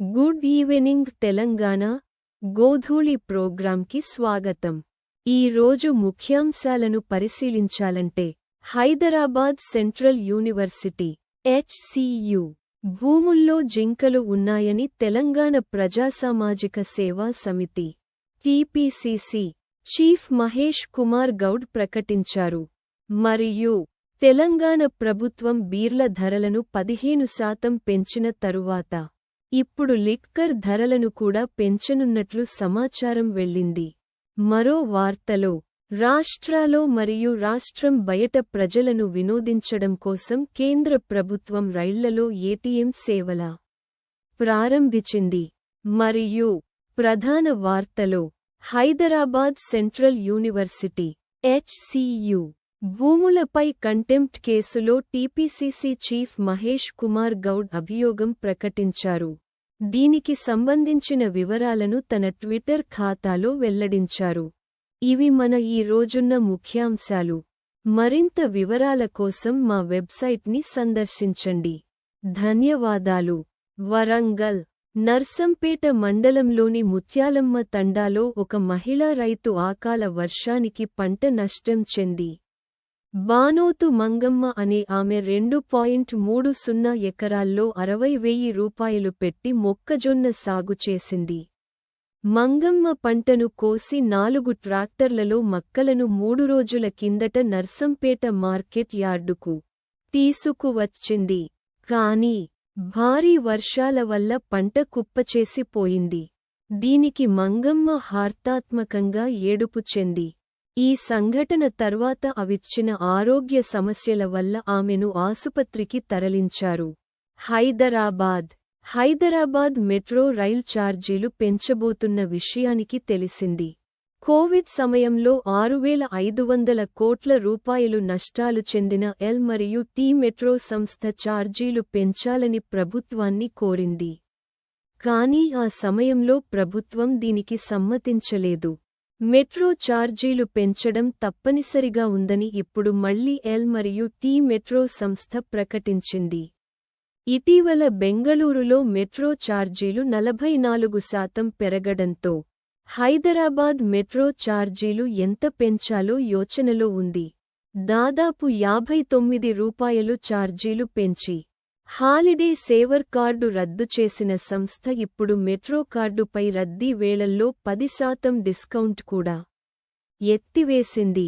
Good evening Telangana గోధూళి ప్రోగ్రాంకి స్వాగతం. ఈ రోజు ముఖ్యాంశాలను పరిశీలించాలంటే హైదరాబాద్ సెంట్రల్ యూనివర్సిటీ HCU భూముల్లో జింకలు ఉన్నాయని తెలంగాణ ప్రజాసామాజిక సేవా సమితి TPCC చీఫ్ మహేష్ కుమార్ గౌడ్ ప్రకటించారు. మరియు తెలంగాణ ప్రభుత్వం బీర్ల ధరలను 15% పెంచిన తరువాత ఇప్పుడు లిక్కర్ ధరలను కూడా పెంచనున్నట్లు సమాచారం వెళ్ళింది. మరో వార్తలో రాష్ట్రాలో మరియు రాష్ట్రం బయట ప్రజలను వినోదించడం కోసం కేంద్ర ప్రభుత్వం రైళ్లలో ATM సేవల ప్రారంభించింది. మరియు ప్రధాన వార్తలో హైదరాబాద్ సెంట్రల్ యూనివర్సిటీ HCU భూములపై కంటెంప్ట్ కేసులో TPCC చీఫ్ మహేష్ కుమార్ గౌడ్ అభియోగం ప్రకటించారు. దీనికి సంబంధించిన వివరాలను తన ట్విట్టర్ ఖాతాలో వెల్లడించారు. ఇవి మన ఈ రోజున్న ముఖ్యాంశాలు. మరింత వివరాల కోసం మా వెబ్సైట్ని సందర్శించండి. ధన్యవాదాలు. వరంగల్ నర్సంపేట మండలంలోని ముత్యాలమ్మ తండాలో ఒక మహిళా రైతు అకాల వర్షానికి పంట నష్టం చెంది బానోతు మంగమ్మ అనే ఆమె 2.30 ఎకరాల్లో 60,000 రూపాయలు పెట్టి మొక్కజొన్న సాగు చేసింది. మంగమ్మ పంటను కోసి 4 ట్రాక్టర్లలో మక్కలను 3 రోజుల కిందట నర్సంపేట మార్కెట్ యార్డుకు తీసుకువచ్చింది. కానీ భారీ వర్షాల వల్ల పంట కుప్పచేసిపోయింది. దీనికి మంగమ్మ హార్తాత్మకంగా ఏడుపు చెంది ఈ సంఘటన తర్వాత అవిచ్చిన ఆరోగ్య సమస్యల వల్ల ఆమెను ఆసుపత్రికి తరలించారు. హైదరాబాద్ మెట్రో రైల్ ఛార్జీలు పెంచబోతున్న విషయానికి తెలిసింది. కోవిడ్ సమయంలో 6,500 కోట్ల రూపాయలు నష్టాలు చెందిన L మరియు T మెట్రో సంస్థ ఛార్జీలు పెంచాలని ప్రభుత్వాన్ని కోరింది. కానీ ఆ సమయంలో ప్రభుత్వం దీనికి సమ్మతించలేదు. మెట్రో ఛార్జీలు పెంచడం తప్పనిసరిగా ఉందని ఇప్పుడు మళ్లీ L మరియు T మెట్రో సంస్థ ప్రకటించింది. ఇటీవల బెంగళూరులో మెట్రో ఛార్జీలు 44% పెరగడంతో హైదరాబాద్ మెట్రో ఛార్జీలు ఎంత పెంచాలో యోచనలో ఉంది. దాదాపు 59 రూపాయలు ఛార్జీలు పెంచి హాలిడే సేవర్ కార్డు రద్దు చేసిన సంస్థ ఇప్పుడు మెట్రో కార్డుపై రద్దీ వేళల్లో 10% డిస్కౌంట్ కూడా ఎత్తివేసింది.